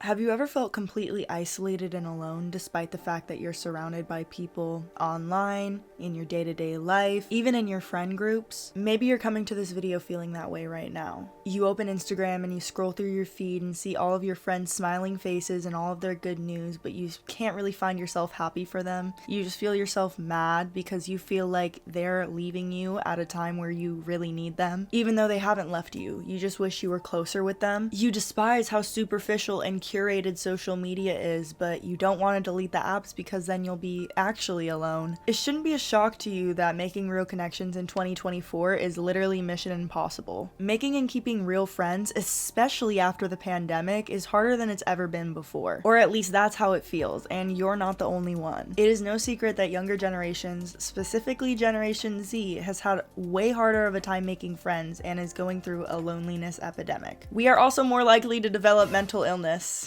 Have you ever felt completely isolated and alone despite the fact that you're surrounded by people online, in your day-to-day life, even in your friend groups? Maybe you're coming to this video feeling that way right now. You open Instagram and you scroll through your feed and see all of your friends' smiling faces and all of their good news, but you can't really find yourself happy for them. You just feel yourself mad because you feel like they're leaving you at a time where you really need them. Even though they haven't left you, you just wish you were closer with them. You despise how superficial and curated social media is, but you don't want to delete the apps because then you'll be actually alone. It shouldn't be a shock to you that making real connections in 2024 is literally mission impossible. Making and keeping real friends, especially after the pandemic, is harder than it's ever been before. Or at least that's how it feels, and you're not the only one. It is no secret that younger generations, specifically Generation Z, has had way harder of a time making friends and is going through a loneliness epidemic. We are also more likely to develop mental illness.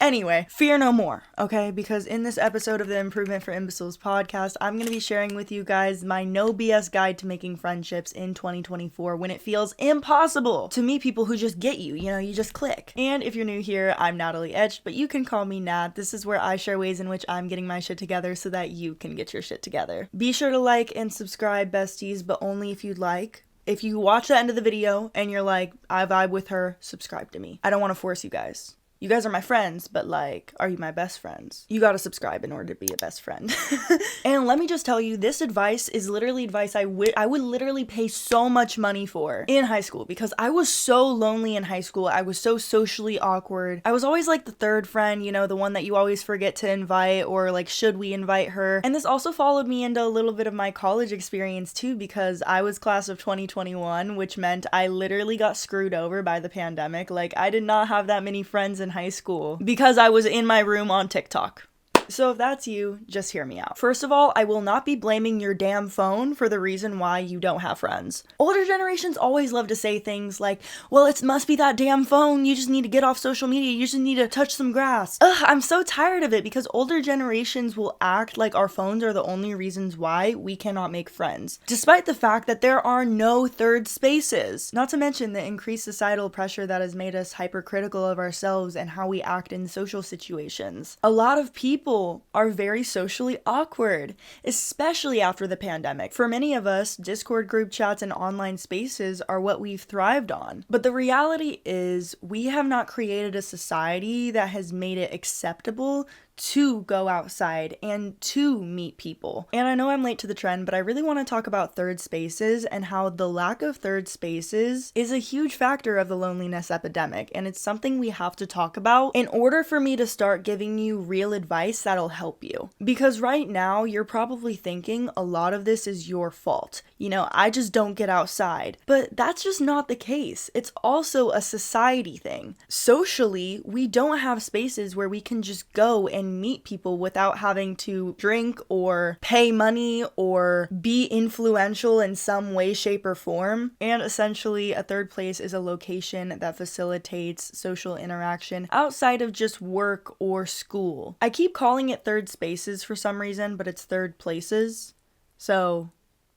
Anyway, fear no more, okay? Because in this episode of the Improvement for Imbeciles podcast, I'm going to be sharing with you guys my no BS guide to making friendships in 2024 when it feels impossible to meet people who just get you, you just click. And if you're new here, I'm Natalie Etched, but you can call me Nat. This is where I share ways in which I'm getting my shit together so that you can get your shit together. Be sure to like and subscribe, besties, but only if you'd like. If you watch the end of the video and you're like, I vibe with her, subscribe to me. I don't want to force you guys. You guys are my friends, but like, are you my best friends? You gotta subscribe in order to be a best friend. And let me just tell you, this advice is literally advice I would literally pay so much money for in high school because I was so lonely in high school. I was so socially awkward. I was always like the third friend, the one that you always forget to invite or like, should we invite her? And this also followed me into a little bit of my college experience too because I was class of 2021, which meant I literally got screwed over by the pandemic. Like, I did not have that many friends in high school because I was in my room on TikTok. So if that's you, just hear me out. First of all, I will not be blaming your damn phone for the reason why you don't have friends. Older generations always love to say things like, well, it must be that damn phone. You just need to get off social media. You just need to touch some grass. Ugh, I'm so tired of it because older generations will act like our phones are the only reasons why we cannot make friends, despite the fact that there are no third spaces. Not to mention the increased societal pressure that has made us hypercritical of ourselves and how we act in social situations. A lot of people are very socially awkward, especially after the pandemic. For many of us, Discord group chats and online spaces are what we've thrived on. But the reality is, we have not created a society that has made it acceptable to go outside and to meet people. And I know I'm late to the trend, but I really want to talk about third spaces and how the lack of third spaces is a huge factor of the loneliness epidemic, and it's something we have to talk about in order for me to start giving you real advice that'll help you. Because right now, you're probably thinking a lot of this is your fault. I just don't get outside. But that's just not the case. It's also a society thing. Socially, we don't have spaces where we can just go and meet people without having to drink or pay money or be influential in some way, shape, or form. And essentially, a third place is a location that facilitates social interaction outside of just work or school. I keep calling it third spaces for some reason, but it's third places. So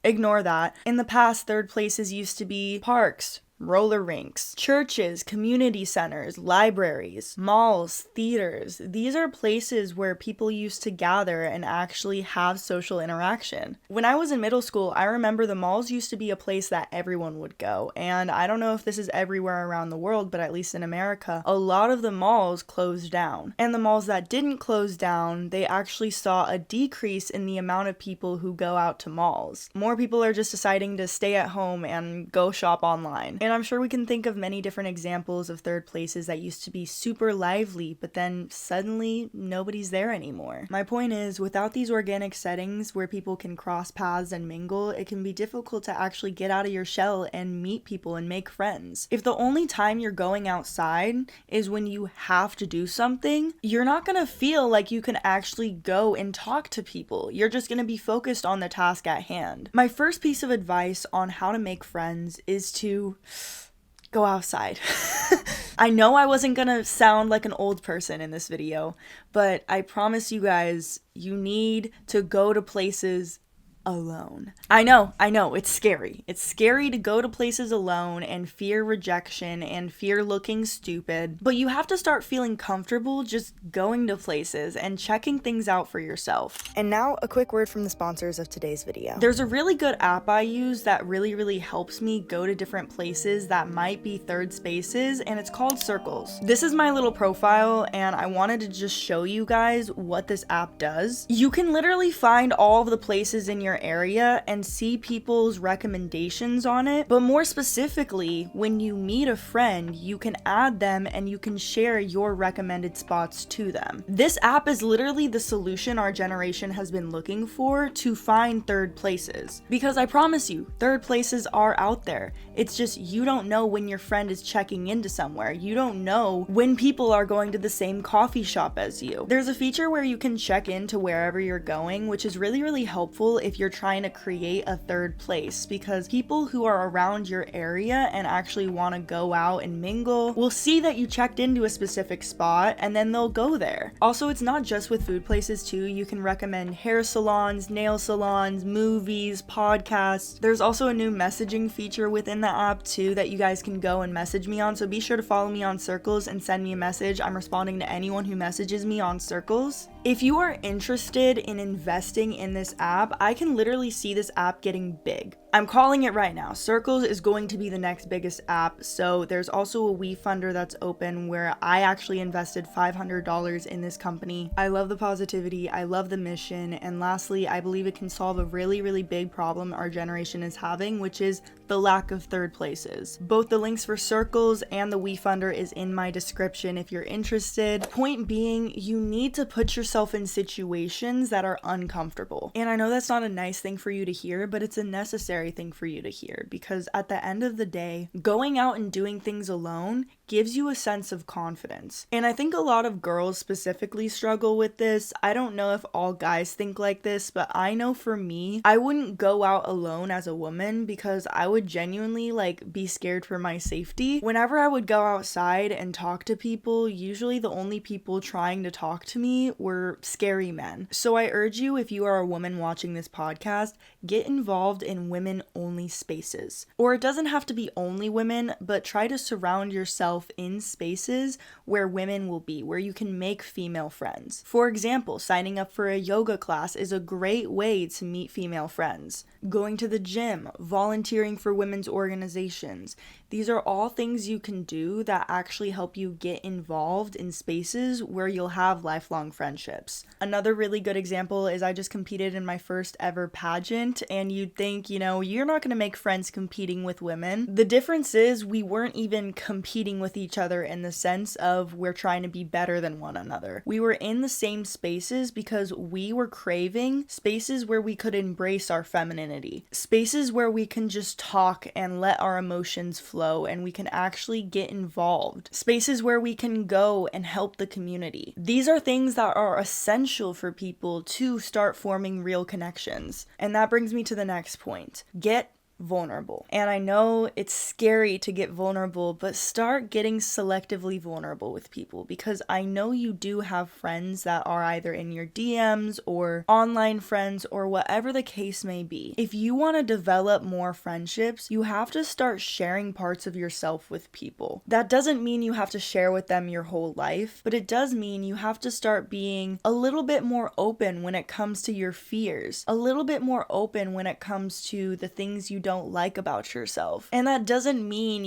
ignore that. In the past, third places used to be parks, roller rinks, churches, community centers, libraries, malls, theaters. These are places where people used to gather and actually have social interaction. When I was in middle school, I remember the malls used to be a place that everyone would go. And I don't know if this is everywhere around the world, but at least in America, a lot of the malls closed down. And the malls that didn't close down, they actually saw a decrease in the amount of people who go out to malls. More people are just deciding to stay at home and go shop online. And I'm sure we can think of many different examples of third places that used to be super lively, but then suddenly nobody's there anymore. My point is, without these organic settings where people can cross paths and mingle, it can be difficult to actually get out of your shell and meet people and make friends. If the only time you're going outside is when you have to do something, you're not gonna feel like you can actually go and talk to people. You're just gonna be focused on the task at hand. My first piece of advice on how to make friends is to go outside. I know I wasn't gonna sound like an old person in this video, but I promise you guys, you need to go to places alone. I know, it's scary. It's scary to go to places alone and fear rejection and fear looking stupid, but you have to start feeling comfortable just going to places and checking things out for yourself. And now a quick word from the sponsors of today's video. There's a really good app I use that really helps me go to different places that might be third spaces, and it's called Circles. This is my little profile, and I wanted to just show you guys what this app does. You can literally find all of the places in your area and see people's recommendations on it, but more specifically, when you meet a friend, you can add them and you can share your recommended spots to them. This app is literally the solution our generation has been looking for to find third places, because I promise you, third places are out there. It's just you don't know when your friend is checking into somewhere. You don't know when people are going to the same coffee shop as you. There's a feature where you can check into wherever you're going, which is really helpful if you're trying to create a third place, because people who are around your area and actually want to go out and mingle will see that you checked into a specific spot and then they'll go there. Also, it's not just with food places too. You can recommend hair salons, nail salons, movies, podcasts. There's also a new messaging feature within the app too that you guys can go and message me on, so be sure to follow me on Circles and send me a message. I'm responding to anyone who messages me on Circles. If you are interested in investing in this app, I can literally see this app getting big. I'm calling it right now. Circles is going to be the next biggest app. So there's also a WeFunder that's open where I actually invested $500 in this company. I love the positivity, I love the mission, and lastly, I believe it can solve a really big problem our generation is having, which is the lack of third places. Both the links for Circles and the WeFunder is in my description if you're interested. Point being, you need to put yourself in situations that are uncomfortable. And I know that's not a nice thing for you to hear, but it's a necessary thing for you to hear, because at the end of the day, going out and doing things alone gives you a sense of confidence. And I think a lot of girls specifically struggle with this. I don't know if all guys think like this, but I know for me, I wouldn't go out alone as a woman because I would genuinely be scared for my safety. Whenever I would go outside and talk to people, usually the only people trying to talk to me were scary men. So I urge you, if you are a woman watching this podcast, get involved in women-only spaces. Or it doesn't have to be only women, but try to surround yourself in spaces where women will be, where you can make female friends. For example, signing up for a yoga class is a great way to meet female friends. Going to the gym, volunteering for women's organizations. These are all things you can do that actually help you get involved in spaces where you'll have lifelong friendships. Another really good example is I just competed in my first ever pageant, and you'd think, you're not going to make friends competing with women. The difference is we weren't even competing with each other in the sense of we're trying to be better than one another. We were in the same spaces because we were craving spaces where we could embrace our femininity, spaces where we can just talk and let our emotions flow and we can actually get involved, spaces where we can go and help the community. These are things that are essential for people to start forming real connections. And that brings me to the next point. Get vulnerable. And I know it's scary to get vulnerable, but start getting selectively vulnerable with people, because I know you do have friends that are either in your DMs or online friends or whatever the case may be. If you want to develop more friendships, you have to start sharing parts of yourself with people. That doesn't mean you have to share with them your whole life, but it does mean you have to start being a little bit more open when it comes to your fears, a little bit more open when it comes to the things you don't like about yourself. And that doesn't mean,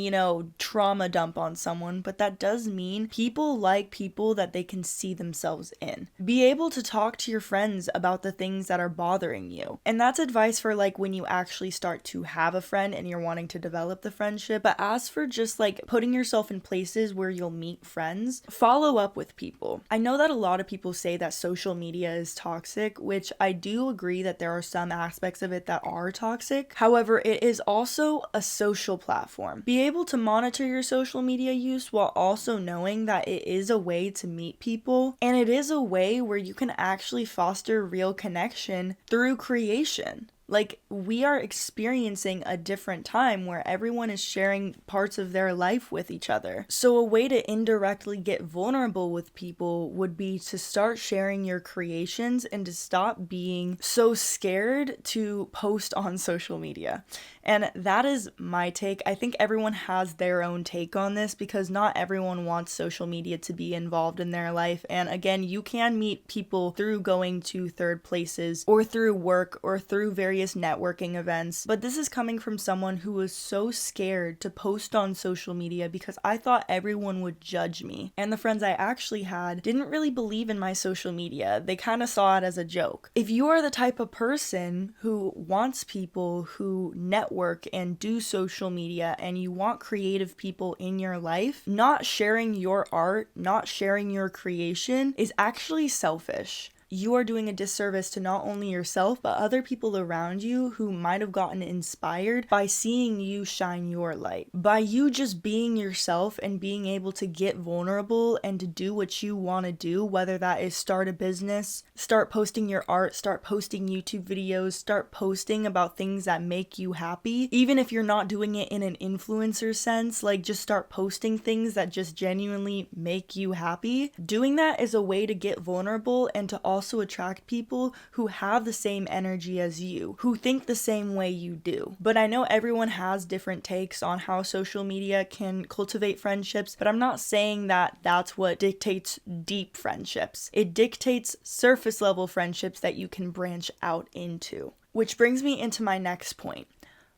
trauma dump on someone, but that does mean people like people that they can see themselves in. Be able to talk to your friends about the things that are bothering you. And that's advice for when you actually start to have a friend and you're wanting to develop the friendship. But as for just putting yourself in places where you'll meet friends, follow up with people. I know that a lot of people say that social media is toxic, which I do agree that there are some aspects of it that are toxic. However, it is also a social platform. Be able to monitor your social media use while also knowing that it is a way to meet people, and it is a way where you can actually foster real connection through creation. Like, we are experiencing a different time where everyone is sharing parts of their life with each other. So a way to indirectly get vulnerable with people would be to start sharing your creations and to stop being so scared to post on social media. And that is my take. I think everyone has their own take on this because not everyone wants social media to be involved in their life. And again, you can meet people through going to third places or through work or through various networking events. But this is coming from someone who was so scared to post on social media because I thought everyone would judge me. And the friends I actually had didn't really believe in my social media. They kind of saw it as a joke. If you are the type of person who wants people who network and do social media and you want creative people in your life, not sharing your art, not sharing your creation is actually selfish. You are doing a disservice to not only yourself, but other people around you who might have gotten inspired by seeing you shine your light. By you just being yourself and being able to get vulnerable and to do what you want to do, whether that is start a business, start posting your art, start posting YouTube videos, start posting about things that make you happy. Even if you're not doing it in an influencer sense, like just start posting things that just genuinely make you happy. Doing that is a way to get vulnerable and to also attract people who have the same energy as you, who think the same way you do. But I know everyone has different takes on how social media can cultivate friendships, but I'm not saying that that's what dictates deep friendships. It dictates surface level friendships that you can branch out into. Which brings me into my next point.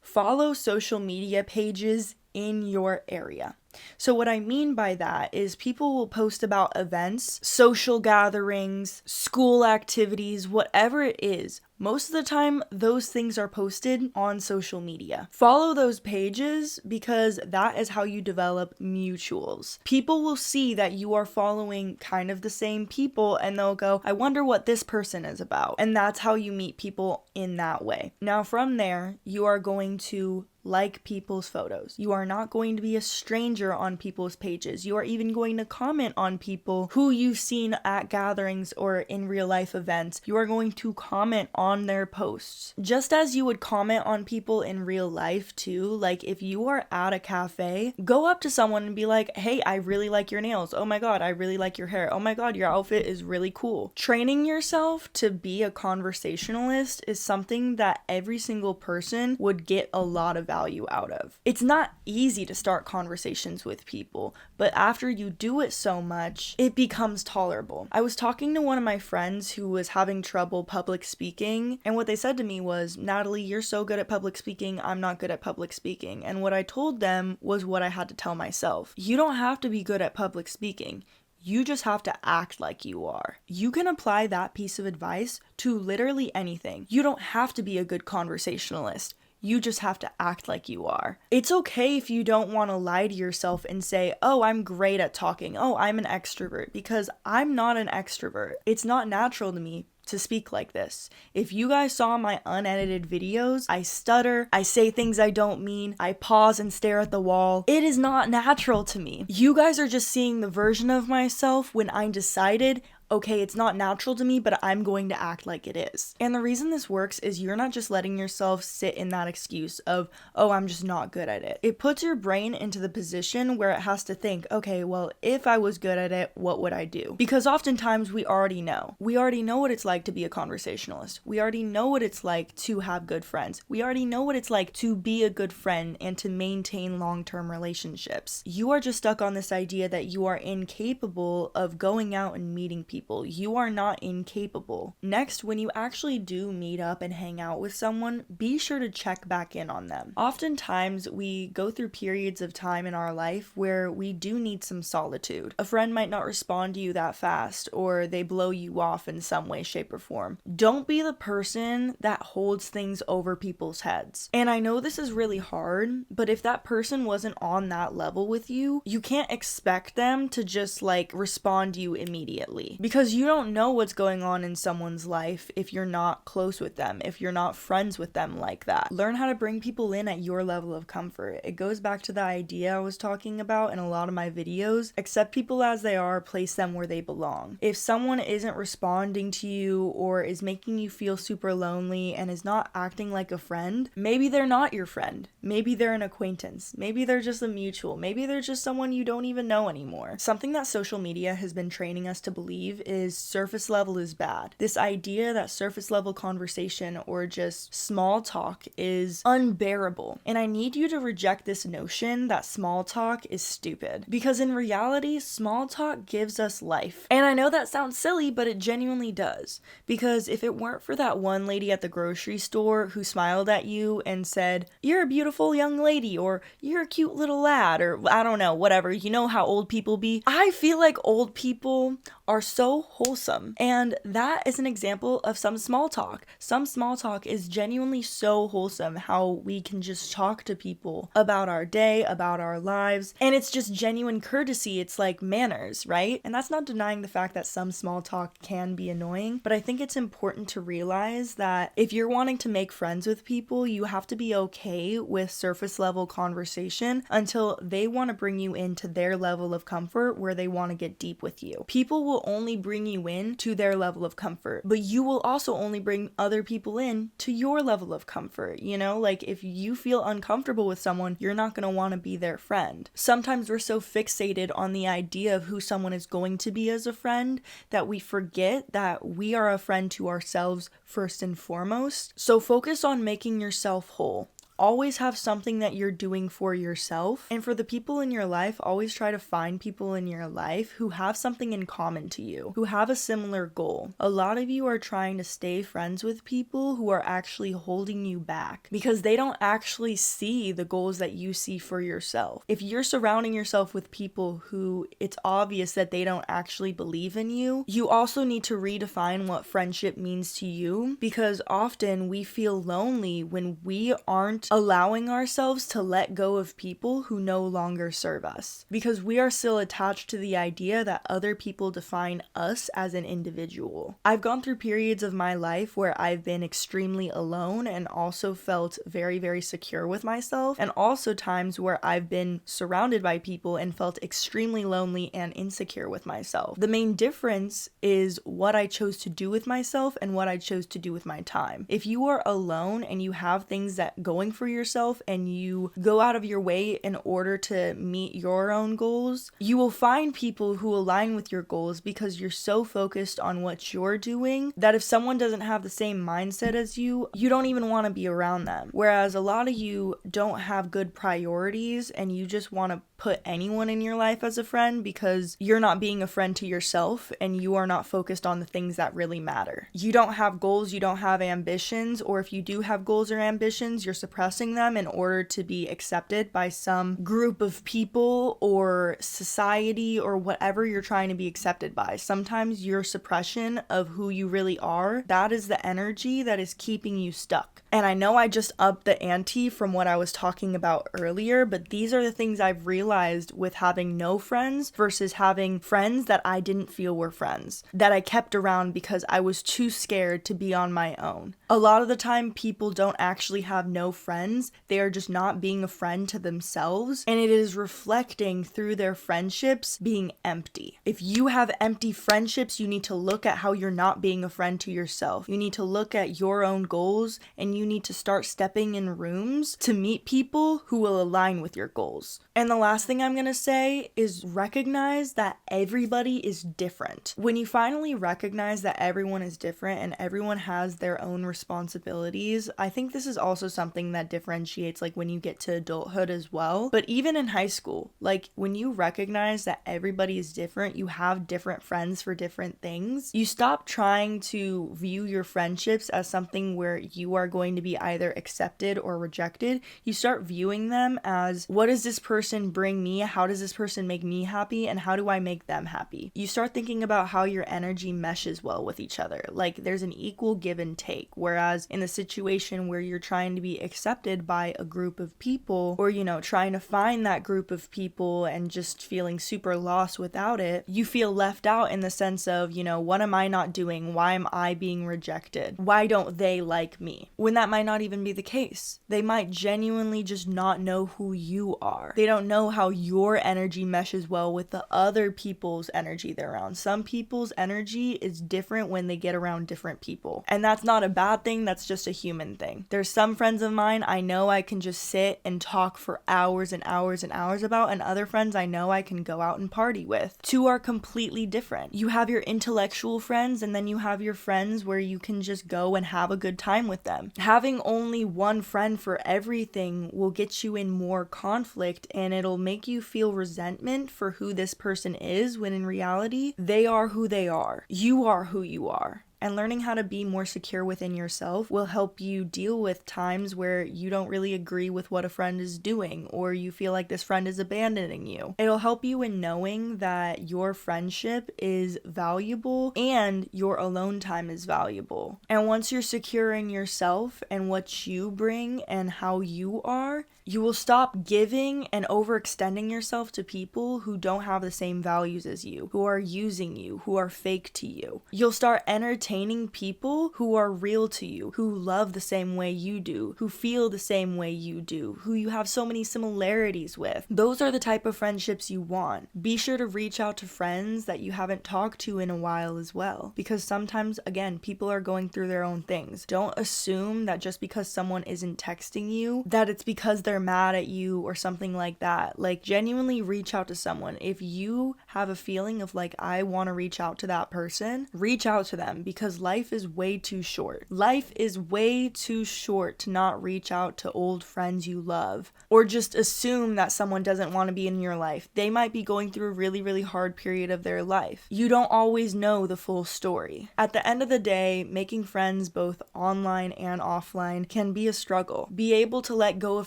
Follow social media pages in your area. So what I mean by that is people will post about events, social gatherings, school activities, whatever it is. Most of the time, those things are posted on social media. Follow those pages because that is how you develop mutuals. People will see that you are following kind of the same people and they'll go, I wonder what this person is about. And that's how you meet people in that way. Now from there, you are going to like people's photos. You are not going to be a stranger on people's pages. You are even going to comment on people who you've seen at gatherings or in real life events. You are going to comment on their posts. Just as you would comment on people in real life too, like if you are at a cafe, go up to someone and be like, hey, I really like your nails. Oh my God, I really like your hair. Oh my God, your outfit is really cool. Training yourself to be a conversationalist is something that every single person would get a lot of value out of. It's not easy to start conversations with people, but after you do it so much, it becomes tolerable. I was talking to one of my friends who was having trouble public speaking, and what they said to me was, Natalie, you're so good at public speaking, I'm not good at public speaking. And what I told them was what I had to tell myself. You don't have to be good at public speaking. You just have to act like you are. You can apply that piece of advice to literally anything. You don't have to be a good conversationalist. You just have to act like you are. It's okay if you don't want to lie to yourself and say, oh, I'm great at talking. Oh, I'm an extrovert, because I'm not an extrovert. It's not natural to me to speak like this. If you guys saw my unedited videos, I stutter, I say things I don't mean, I pause and stare at the wall. It is not natural to me. You guys are just seeing the version of myself when I decided, okay, it's not natural to me, but I'm going to act like it is. And the reason this works is you're not just letting yourself sit in that excuse of, oh, I'm just not good at it. It puts your brain into the position where it has to think, okay, well, if I was good at it, what would I do? Because oftentimes we already know. We already know what it's like to be a conversationalist. We already know what it's like to have good friends. We already know what it's like to be a good friend and to maintain long-term relationships. You are just stuck on this idea that you are incapable of going out and meeting people. You are not incapable. Next, when you actually do meet up and hang out with someone, be sure to check back in on them. Oftentimes, we go through periods of time in our life where we do need some solitude. A friend might not respond to you that fast, or they blow you off in some way, shape, or form. Don't be the person that holds things over people's heads. And I know this is really hard, but if that person wasn't on that level with you, you can't expect them to just respond to you immediately. because you don't know what's going on in someone's life if you're not close with them, if you're not friends with them like that. Learn how to bring people in at your level of comfort. It goes back to the idea I was talking about in a lot of my videos. Accept people as they are, place them where they belong. If someone isn't responding to you or is making you feel super lonely and is not acting like a friend, maybe they're not your friend. Maybe they're an acquaintance. Maybe they're just a mutual. Maybe they're just someone you don't even know anymore. Something that social media has been training us to believe is surface level is bad. This idea that surface level conversation or just small talk is unbearable. And I need you to reject this notion that small talk is stupid. Because in reality, small talk gives us life. And I know that sounds silly, but it genuinely does. Because if it weren't for that one lady at the grocery store who smiled at you and said, "You're a beautiful young lady," or "You're a cute little lad," or I don't know, whatever, you know how old people be. I feel like old people are so wholesome. And that is an example of some small talk. Some small talk is genuinely so wholesome, how we can just talk to people about our day, about our lives, and it's just genuine courtesy. It's like manners, right? And that's not denying the fact that some small talk can be annoying, but I think it's important to realize that if you're wanting to make friends with people, you have to be okay with surface level conversation until they want to bring you into their level of comfort where they want to get deep with you. People will only bring you in to their level of comfort, but you will also only bring other people in to your level of comfort, you know? Like, if you feel uncomfortable with someone, you're not going to want to be their friend. Sometimes we're so fixated on the idea of who someone is going to be as a friend that we forget that we are a friend to ourselves first and foremost. So focus on making yourself whole. Always have something that you're doing for yourself. And for the people in your life, always try to find people in your life who have something in common to you, who have a similar goal. A lot of you are trying to stay friends with people who are actually holding you back because they don't actually see the goals that you see for yourself. If you're surrounding yourself with people who it's obvious that they don't actually believe in you, you also need to redefine what friendship means to you, because often we feel lonely when we aren't allowing ourselves to let go of people who no longer serve us, because we are still attached to the idea that other people define us as an individual. I've gone through periods of my life where I've been extremely alone and also felt very, very secure with myself, and also times where I've been surrounded by people and felt extremely lonely and insecure with myself. The main difference is what I chose to do with myself and what I chose to do with my time. If you are alone and you have things that going for yourself and you go out of your way in order to meet your own goals, you will find people who align with your goals because you're so focused on what you're doing that if someone doesn't have the same mindset as you, you don't even want to be around them. Whereas a lot of you don't have good priorities and you just want to put anyone in your life as a friend because you're not being a friend to yourself and you are not focused on the things that really matter. You don't have goals, you don't have ambitions, or if you do have goals or ambitions, you're suppressing them in order to be accepted by some group of people or society or whatever you're trying to be accepted by. Sometimes your suppression of who you really are, that is the energy that is keeping you stuck. And I know I just upped the ante from what I was talking about earlier, but these are the things I've realized with having no friends versus having friends that I didn't feel were friends, that I kept around because I was too scared to be on my own. A lot of the time, people don't actually have no friends. They are just not being a friend to themselves, and it is reflecting through their friendships being empty. If you have empty friendships, you need to look at how you're not being a friend to yourself. You need to look at your own goals, and you need to start stepping in rooms to meet people who will align with your goals. And the last thing I'm going to say is recognize that everybody is different. When you finally recognize that everyone is different and everyone has their own responsibilities, I think this is also something that differentiates like when you get to adulthood as well. But even in high school, like when you recognize that everybody is different, you have different friends for different things, you stop trying to view your friendships as something where you are going to be either accepted or rejected, you start viewing them as, what does this person bring me? How does this person make me happy? And how do I make them happy? You start thinking about how your energy meshes well with each other. Like there's an equal give and take. Whereas in the situation where you're trying to be accepted by a group of people, or, trying to find that group of people and just feeling super lost without it, you feel left out in the sense of, what am I not doing? Why am I being rejected? Why don't they like me? When that might not even be the case. They might genuinely just not know who you are. They don't know how your energy meshes well with the other people's energy they're around. Some people's energy is different when they get around different people. And that's not a bad thing, that's just a human thing. There's some friends of mine I know I can just sit and talk for hours and hours and hours about, and other friends I know I can go out and party with. Two are completely different. You have your intellectual friends, and then you have your friends where you can just go and have a good time with them. Having only one friend for everything will get you in more conflict, and it'll make you feel resentment for who this person is, when in reality, they are who they are. You are who you are. And learning how to be more secure within yourself will help you deal with times where you don't really agree with what a friend is doing, or you feel like this friend is abandoning you. It'll help you in knowing that your friendship is valuable and your alone time is valuable. And once you're secure in yourself and what you bring and how you are, you will stop giving and overextending yourself to people who don't have the same values as you, who are using you, who are fake to you. You'll start entertaining people who are real to you, who love the same way you do, who feel the same way you do, who you have so many similarities with. Those are the type of friendships you want. Be sure to reach out to friends that you haven't talked to in a while as well, because sometimes, again, people are going through their own things. Don't assume that just because someone isn't texting you, that it's because they're mad at you or something like that. Like, genuinely reach out to someone. If you have a feeling of like, I want to reach out to that person, reach out to them, because life is way too short. Life is way too short to not reach out to old friends you love, or just assume that someone doesn't want to be in your life. They might be going through a really, really hard period of their life. You don't always know the full story. At the end of the day, making friends both online and offline can be a struggle. Be able to let go of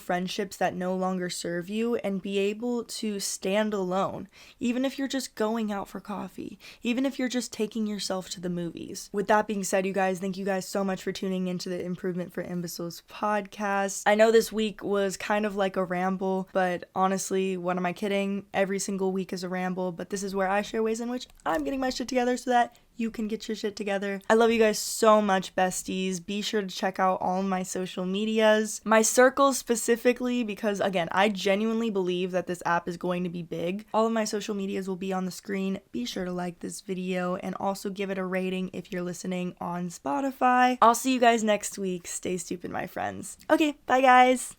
friendships that no longer serve you, and be able to stand alone, even if you're just going out for coffee, even if you're just taking yourself to the movies. With that being said, you guys, thank you guys so much for tuning into the Improvement for Imbeciles podcast. I know this week was kind of like a ramble, but honestly, what am I kidding? Every single week is a ramble, but this is where I share ways in which I'm getting my shit together so that you can get your shit together. I love you guys so much, besties. Be sure to check out all my social medias, my circles specifically, because again, I genuinely believe that this app is going to be big. All of my social medias will be on the screen. Be sure to like this video and also give it a rating if you're listening on Spotify. I'll see you guys next week. Stay stupid, my friends. Okay, bye guys.